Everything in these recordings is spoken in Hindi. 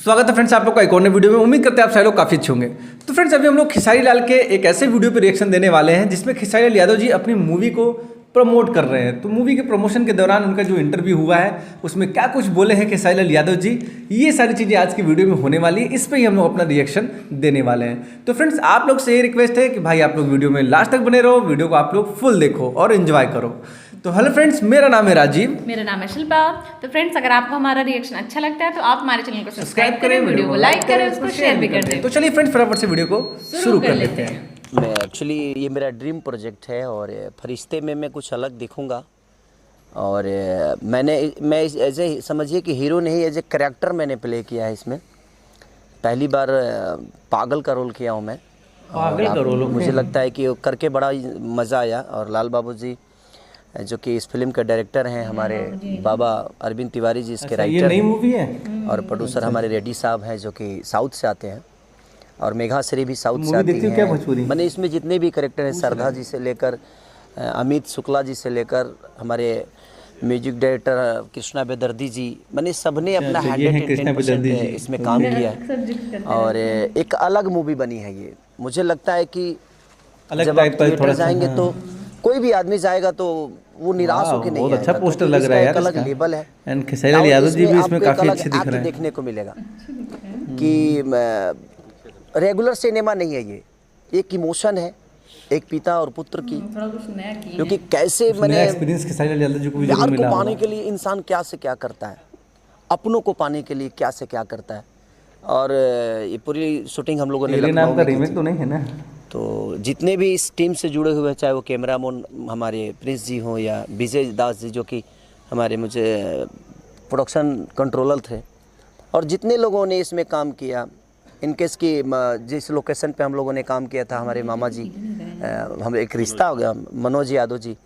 स्वागत है फ्रेंड्स आप लोग का एक और नए वीडियो में। उम्मीद करते हैं आप सारे लोग काफ़ी अच्छे होंगे। तो फ्रेंड्स अभी हम लोग खेसारी लाल के एक ऐसे वीडियो पे रिएक्शन देने वाले हैं जिसमें खेसारी लाल यादव जी अपनी मूवी को प्रमोट कर रहे हैं। तो मूवी के प्रमोशन के दौरान उनका जो इंटरव्यू हुआ है उसमें क्या कुछ बोले हैं खेसारी लाल यादव जी, ये सारी चीज़ें आज की वीडियो में होने वाली है। इस पर ही हम लोग अपना रिएक्शन देने वाले हैं। तो फ्रेंड्स आप लोग से ये रिक्वेस्ट है कि भाई आप लोग वीडियो में लास्ट तक बने रहो, वीडियो को आप लोग फुल देखो और एंजॉय करो। तो हेलो फ्रेंड्स, मेरा नाम है राजीव, मेरा नाम है शिल्पा। तो फ्रेंड्स अगर आपको हमारा रिएक्शन अच्छा लगता है तो आप हमारे चैनल को सब्सक्राइब करें, वीडियो को लाइक करें, उसको शेयर भी कर दें। तो चलिए फ्रेंड्स फटाफट से वीडियो को शुरू कर लेते हैं। मैं एक्चुअली ये मेरा ड्रीम प्रोजेक्ट है और फरिश्ते में मैं कुछ अलग दिखूंगा। और मैं एज ए समझिए कि हीरो नहीं, एज ए कैरेक्टर मैंने प्ले किया है इसमें। पहली बार पागल का रोल किया हूँ मैं। पागल का रोल मुझे लगता है कि करके बड़ा मज़ा आया। और लाल बाबू जी जो कि इस फिल्म के डायरेक्टर हैं, हमारे बाबा अरविंद तिवारी जी इसके राइटर। ये नई मूवी है और प्रोड्यूसर हमारे रेड्डी साहब हैं जो कि साउथ से आते हैं और मेघाश्री भी साउथ से आती हैं। मैंने इसमें जितने भी कैरेक्टर हैं, श्रद्धा जी से लेकर अमित शुक्ला जी से लेकर हमारे म्यूजिक डायरेक्टर कृष्णा बेदर्दी जी, मैंने सबने अपना 110% इसमें काम किया है। और एक अलग मूवी बनी है ये। मुझे लगता है कि जब आप थिएटर जाएंगे तो कोई भी आदमी जाएगा तो वो निराश होकर नहीं आएगा। अच्छा पोस्टर लग रहा है यार, अलग लेवल है। एंड खेसारी लाल यादव जी भी इसमें काफी अच्छे दिख रहे हैं। देखने को मिलेगा कि रेगुलर सिनेमा नहीं है ये, एक इमोशन है एक पिता और पुत्र की, क्योंकि कैसे मैंने एक्सपीरियंस खेसारी लाल यादव जी को प्यार को पाने के लिए इंसान क्या से क्या करता है, अपनों को पाने के लिए क्या से क्या करता है। और ये पूरी शूटिंग हम लोगों ने नाम का रीमेक तो नहीं है ना। तो जितने भी इस टीम से जुड़े हुए, चाहे वो कैमरामैन हमारे प्रिंस जी हों या विजय दास जी जो कि हमारे मुझे प्रोडक्शन कंट्रोलर थे, और जितने लोगों ने इसमें काम किया, इनकेस की जिस लोकेशन पे हम लोगों ने काम किया था, हमारे मामा जी, हम एक रिश्ता हो गया मनोज यादव जी,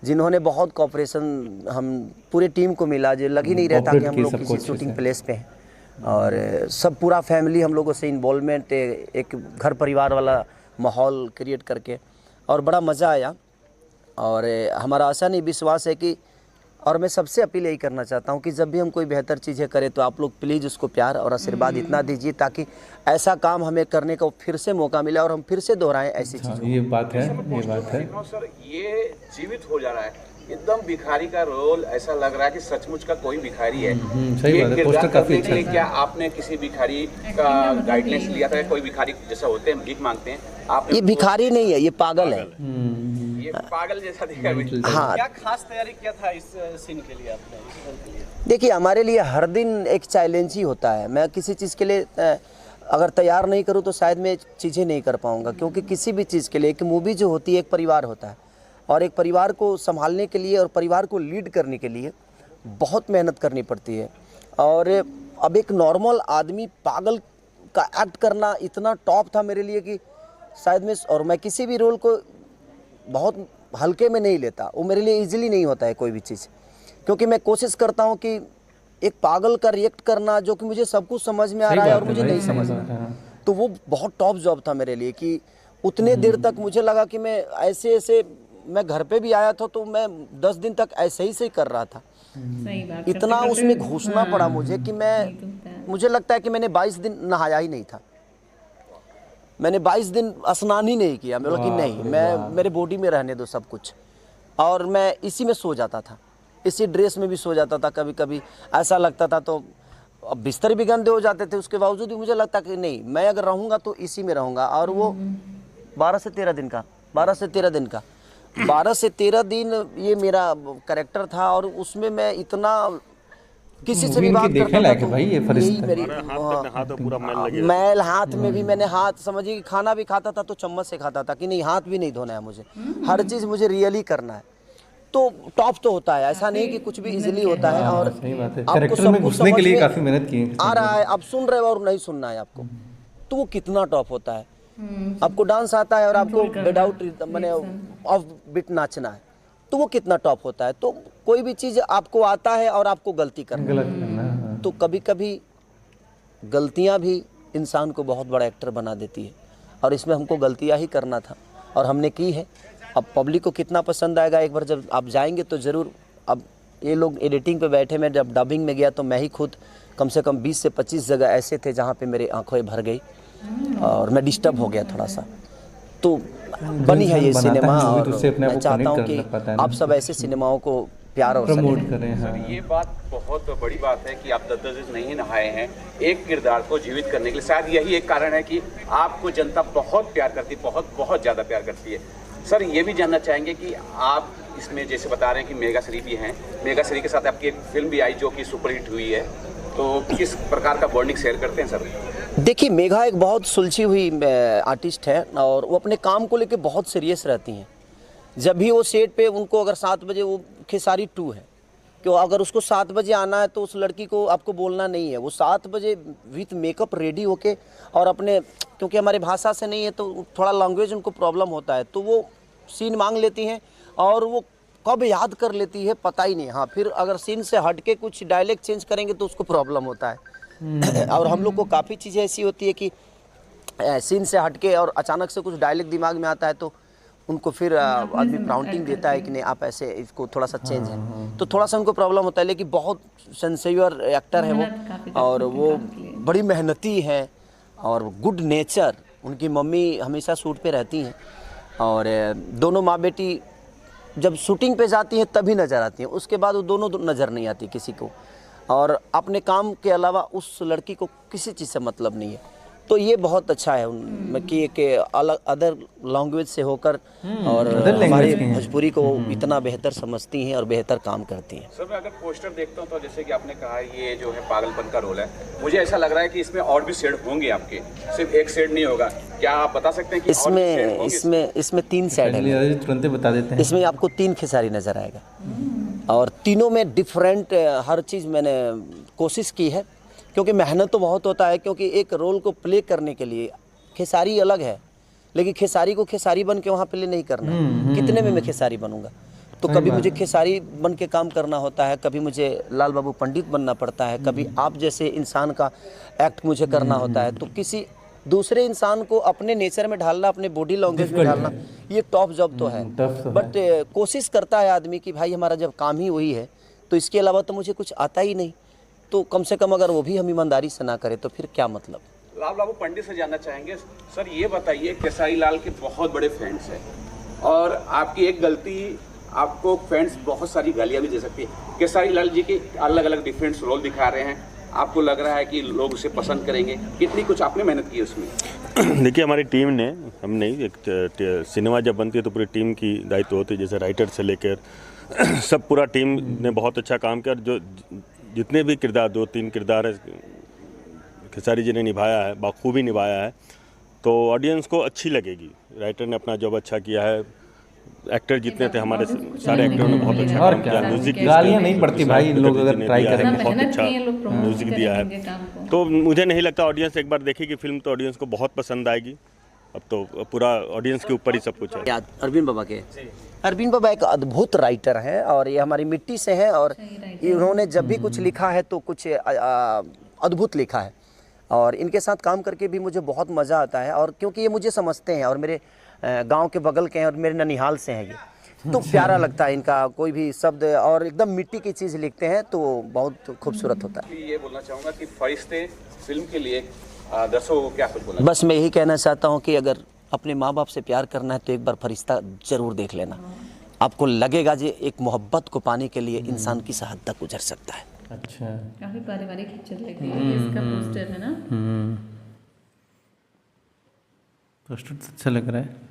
जिन्होंने बहुत कोऑपरेशन हम पूरी टीम को मिला। जो लग ही नहीं रहता कि हम लोग किसी शूटिंग प्लेस पे हैं। और सब पूरा फैमिली हम लोगों से इन्वॉल्वमेंट, एक घर परिवार वाला माहौल क्रिएट करके, और बड़ा मज़ा आया। और हमारा आशा नहीं विश्वास है कि, और मैं सबसे अपील यही करना चाहता हूं कि जब भी हम कोई बेहतर चीज़ें करें तो आप लोग प्लीज़ उसको प्यार और आशीर्वाद इतना दीजिए ताकि ऐसा काम हमें करने का फिर से मौका मिले और हम फिर से दोहराएं ऐसी चीज़ों। ये बात है, ये बात है सर। ये जीवित हो जा रहा है एकदम भिखारी का रोल, ऐसा लग रहा है कि सचमुच का कोई भिखारी है। सही बात है, पोस्टर काफी अच्छा है। क्या आपने किसी भिखारी का गाइडेंस लिया था? कोई भिखारी जैसा होते हैं, भीख मांगते हैं, आपने? ये भिखारी नहीं है, ये पागल है। ये पागल जैसा दिखा। हाँ, क्या खास तैयारी किया था इस सीन के लिए आपने, इस रोल के लिए? देखिए हमारे लिए हर दिन एक चैलेंज ही होता है। मैं किसी चीज़ के लिए अगर तैयार नहीं करूँ तो शायद मैं चीज़ें नहीं कर पाऊँगा, क्योंकि किसी भी चीज़ के लिए एक मूवी जो होती है एक परिवार होता है, और एक परिवार को संभालने के लिए और परिवार को लीड करने के लिए बहुत मेहनत करनी पड़ती है। और अब एक नॉर्मल आदमी पागल का एक्ट करना इतना टॉप था मेरे लिए कि शायद मैं किसी भी रोल को बहुत हल्के में नहीं लेता। वो मेरे लिए इजीली नहीं होता है कोई भी चीज़, क्योंकि मैं कोशिश करता हूँ कि एक पागल का रिएक्ट करना जो कि मुझे सब कुछ समझ में आ रहा है और मुझे नहीं समझ रहा, तो वो बहुत टॉप जॉब था मेरे लिए। कि उतने देर तक मुझे लगा कि मैं ऐसे मैं घर पे भी आया था तो मैं 10 दिन तक ऐसे ही कर रहा था। सही बात, इतना उसमें घुसना पड़ा मुझे कि मुझे लगता है कि मैंने 22 दिन नहाया ही नहीं था। मैंने 22 दिन स्नान ही नहीं किया। मैं बोला कि नहीं, मेरे बॉडी में रहने दो सब कुछ। और मैं इसी में सो जाता था, इसी ड्रेस में भी सो जाता था। कभी कभी ऐसा लगता था तो अब बिस्तर भी गंदे हो जाते थे, उसके बावजूद भी मुझे लगता कि नहीं, मैं अगर रहूँगा तो इसी में रहूँगा। और वो 12 से 13 दिन का 12 से 13 दिन ये मेरा कैरेक्टर था। और उसमें मैं इतना किसी से भी बात करता था तो भाई ये मेरी मैल हाथ में भी, मैंने हाथ समझिए कि खाना भी खाता था तो चम्मच से खाता था कि नहीं, हाथ भी नहीं धोना है मुझे, हर चीज़ मुझे रियली करना है। तो टॉप तो होता है, ऐसा नहीं कि कुछ भी इजीली होता है। और कैरेक्टर में घुसने के लिए काफी मेहनत की आ रहा है, आप सुन रहे हो और नहीं सुनना है आपको, तो वो कितना टॉप होता है। आपको डांस आता है और आपको विदाउट मैंने ऑफ बीट नाचना है, तो वो कितना टॉप होता है। तो कोई भी चीज़ आपको आता है और आपको गलती करना है, तो कभी कभी गलतियां भी इंसान को बहुत बड़ा एक्टर बना देती है। और इसमें हमको गलतियां ही करना था और हमने की है। अब पब्लिक को कितना पसंद आएगा, एक बार जब आप जाएंगे तो ज़रूर अब ये लोग एडिटिंग पे बैठे, मैं जब डबिंग में गया तो मैं ही खुद कम से कम 20 से 25 जगह ऐसे थे जहाँ पे मेरी आंखें भर गई और मैं डिस्टर्ब हो गया थोड़ा सा। तो बनी है ये सिनेमा और मैं चाहता हूँ कि आप सब ऐसे सिनेमाओं को प्यार और प्रमोट करें। हाँ। सर ये बात बहुत बड़ी बात है कि आप 10-10 दिन नहीं नहाए हैं एक किरदार को जीवित करने के लिए। शायद यही एक कारण है कि आपको जनता बहुत प्यार करती है, बहुत ज़्यादा प्यार करती है। सर ये भी जानना चाहेंगे कि आप इसमें जैसे बता रहे हैं कि मेगा श्री भी हैं, मेगा श्री के साथ आपकी एक फिल्म भी आई जो कि सुपरहिट हुई है, तो किस प्रकार का बॉन्डिंग शेयर करते हैं सर? देखिए, मेघा एक बहुत सुलझी हुई आर्टिस्ट है और वो अपने काम को लेकर बहुत सीरियस रहती हैं। जब भी वो सेट पे उनको अगर 7 बजे, वो खेसारी 2 है कि अगर उसको 7 बजे आना है तो उस लड़की को आपको बोलना नहीं है, वो 7 बजे विथ मेकअप रेडी होके और अपने, क्योंकि हमारे भाषा से नहीं है तो थोड़ा लैंग्वेज उनको प्रॉब्लम होता है, तो वो सीन मांग लेती हैं और वो कब याद कर लेती है पता ही नहीं। हाँ, फिर अगर सीन से हट के कुछ डायलेक्ट चेंज करेंगे तो उसको प्रॉब्लम होता है। और हम लोग को काफ़ी चीज़ें ऐसी होती है कि सीन से हट के और अचानक से कुछ डायलेक्ट दिमाग में आता है तो उनको फिर आदमी प्राउंटिंग देता है कि नहीं आप ऐसे इसको थोड़ा सा चेंज है, तो थोड़ा सा उनको प्रॉब्लम होता है। लेकिन बहुत सिंसियर एक्टर है वो और वो बड़ी मेहनती है और गुड नेचर। उनकी मम्मी हमेशा शूट पे रहती हैं और दोनों माँ बेटी जब शूटिंग पे जाती हैं तभी नज़र आती हैं, उसके बाद वो दोनों नज़र नहीं आती किसी को। और अपने काम के अलावा उस लड़की को किसी चीज़ से मतलब नहीं है। तो ये बहुत अच्छा है कि अलग अदर लैंग्वेज से होकर और हमारे भोजपुरी को इतना बेहतर समझती हैं और बेहतर काम करती हैं। सर मैं अगर पोस्टर देखता हूँ तो जैसे कि आपने कहा ये जो है पागलपन का रोल है, मुझे ऐसा लग रहा है कि इसमें और भी शेड होंगे आपके, सिर्फ एक शेड नहीं होगा। क्या आप बता सकते हैं कि इसमें 3 शेड है, तुरंत बता देते हैं। इसमें आपको 3 खेसारी नज़र आएगा और तीनों में डिफरेंट हर चीज़ मैंने कोशिश की है, क्योंकि मेहनत तो बहुत होता है। क्योंकि एक रोल को प्ले करने के लिए खेसारी अलग है, लेकिन खेसारी को खेसारी बन के वहाँ प्ले नहीं करना है। कितने में मैं खेसारी बनूंगा? तो कभी मुझे खेसारी बन के काम करना होता है, कभी मुझे लाल बाबू पंडित बनना पड़ता है, कभी आप जैसे इंसान का एक्ट मुझे करना होता है। तो किसी दूसरे इंसान को अपने नेचर में ढालना, अपने बॉडी लैंग्वेज में ढालना, ये टॉप जॉब तो है। बट कोशिश करता है आदमी कि भाई हमारा जब काम ही वही है तो इसके अलावा तो मुझे कुछ आता ही नहीं, तो कम से कम अगर वो भी हम ईमानदारी से ना करें तो फिर क्या मतलब। लाल बाबू पंडित से जानना चाहेंगे सर, ये बताइए खेसारी लाल के बहुत बड़े फैंस हैं और आपकी एक गलती आपको फैंस बहुत सारी गालियाँ भी दे सकती है। खेसारी लाल जी के अलग अलग डिफरेंट रोल दिखा रहे हैं, आपको लग रहा है कि लोग उसे पसंद करेंगे? कितनी कुछ आपने मेहनत की उसमें? देखिए, हमारी टीम ने, हम नहीं, एक सिनेमा जब बनती है तो पूरी टीम की दायित्व होती है, जैसे राइटर से लेकर सब पूरा टीम ने बहुत अच्छा काम किया। जो जितने भी किरदार, 2-3 किरदार खेसारी जी ने निभाया है, बखूबी निभाया है, तो ऑडियंस को अच्छी लगेगी। राइटर ने अपना जॉब अच्छा किया है, एक्टर जितने थे हमारे सारे एक्टरों ने बहुत अच्छा काम किया। म्यूजिक गालियाँ नहीं पड़ती भाई, लोग अगर ट्राई करेंगे। बहुत अच्छा म्यूजिक दिया है, तो मुझे नहीं लगता ऑडियंस एक बार देखेगी फिल्म तो ऑडियंस को बहुत पसंद आएगी। अब तो पूरा ऑडियंस के ऊपर ही सब कुछ है। याद अरविंद बाबा के, अरविंद बाबा एक अद्भुत राइटर हैं और ये हमारी मिट्टी से हैं और इन्होंने जब भी कुछ लिखा है तो कुछ अद्भुत लिखा है और इनके साथ काम करके भी मुझे बहुत मज़ा आता है। और क्योंकि ये मुझे समझते हैं और मेरे गांव के बगल के हैं और मेरे ननिहाल से हैं ये, तो प्यारा लगता है इनका कोई भी शब्द और एकदम मिट्टी की चीज़ लिखते हैं तो बहुत खूबसूरत होता है। ये बोलना चाहूँगा कि फरिश्ते फिल्म के लिए दर्शकों को क्या कुछ बोलना? बस मैं यही कहना चाहता हूँ कि अगर अपने माँ बाप से प्यार करना है तो एक बार फरिश्ता ज़रूर देख लेना, आपको लगेगा जी एक मोहब्बत को पाने के लिए इंसान किस हद तक गुजर सकता है। अच्छा, काफी पारिवारिक पिक्चर लग रही है, इसका पोस्टर है ना। पोस्टर तो अच्छा लग रहा है।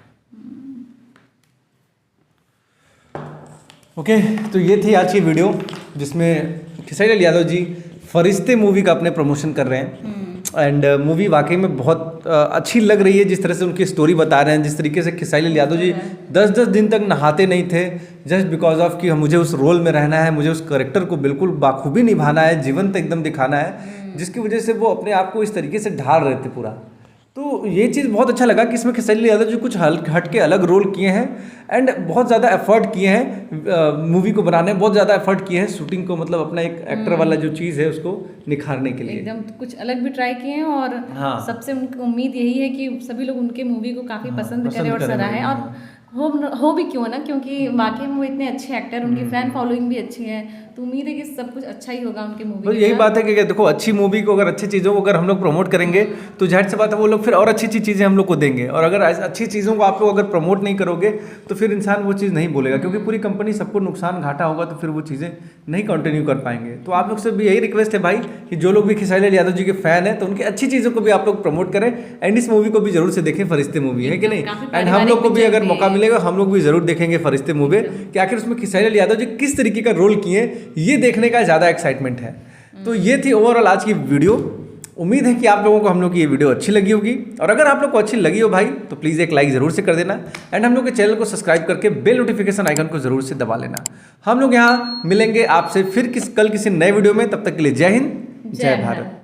ओके, तो ये थी आज की वीडियो जिसमें खेसारी लाल यादव जी फरिश्ते मूवी का अपने प्रमोशन कर रहे हैं। एंड मूवी वाकई में बहुत अच्छी लग रही है, जिस तरह से उनकी स्टोरी बता रहे हैं, जिस तरीके से खेसारी लाल यादव जी 10-10 दिन तक नहाते नहीं थे जस्ट बिकॉज ऑफ कि मुझे उस रोल में रहना है, मुझे उस करेक्टर को बिल्कुल बाखूबी निभाना है, जीवंत एकदम दिखाना है, जिसकी वजह से वो अपने आप को इस तरीके से ढाल रहे थे पूरा। तो ये चीज़ बहुत अच्छा लगा कि इसमें खेसारी लाल यादव जी कुछ हट के अलग रोल किए हैं एंड बहुत ज़्यादा एफर्ट किए हैं मूवी को बनाने में, बहुत ज़्यादा एफर्ट किए हैं शूटिंग को, मतलब अपना एक एक्टर वाला जो चीज़ है उसको निखारने के लिए एकदम कुछ अलग भी ट्राई किए हैं। और सबसे उनकी उम्मीद यही है कि सभी लोग उनके मूवी को काफ़ी पसंद करें और सराहें। और हो भी क्यों ना, क्योंकि वाकई में वो इतने अच्छे एक्टर, उनकी फैन फॉलोइंग भी अच्छी है, तो उम्मीद है कि सब कुछ अच्छा ही होगा उनकी मूवी बस यही बात है कि देखो अच्छी मूवी को अगर अच्छी चीज़ों को अगर हम लोग प्रमोट करेंगे तो जाहिर सी बात है वो लोग फिर और अच्छी अच्छी चीज़ें हम लोग को देंगे, और अगर अच्छी चीज़ों को आप लोग अगर प्रमोट नहीं करोगे तो फिर इंसान वो चीज़ नहीं बोलेगा, क्योंकि पूरी कंपनी सबको नुकसान घाटा होगा तो फिर वो चीज़ें नहीं कंटिन्यू कर पाएंगे। तो आप लोग से भी यही रिक्वेस्ट है भाई कि जो लोग भी खेसारी लाल यादव जी के फैन हैं तो उनकी अच्छी चीज़ों को भी आप लोग प्रमोट करें, एंड इस मूवी को भी जरूर से देखें, फरिश्ते मूवी है कि नहीं। एंड हम लोग को भी अगर मौका मिलेगा हम लोग भी जरूर देखेंगे फरिश्ते मूवी कि आखिर उसमें खेसारी लाल यादव जी किस तरीके का रोल किए, ये देखने का ज़्यादा एक्साइटमेंट है। तो ये थी ओवरऑल आज की वीडियो। उम्मीद है कि आप लोगों को हम लोग की ये वीडियो अच्छी लगी होगी, और अगर आप लोग को अच्छी लगी हो भाई तो प्लीज़ एक लाइक ज़रूर से कर देना, एंड हम लोग के चैनल को सब्सक्राइब करके बेल नोटिफिकेशन आइकन को ज़रूर से दबा लेना। हम लोग यहाँ मिलेंगे आपसे फिर कल किसी नए वीडियो में, तब तक के लिए जय हिंद जय भारत।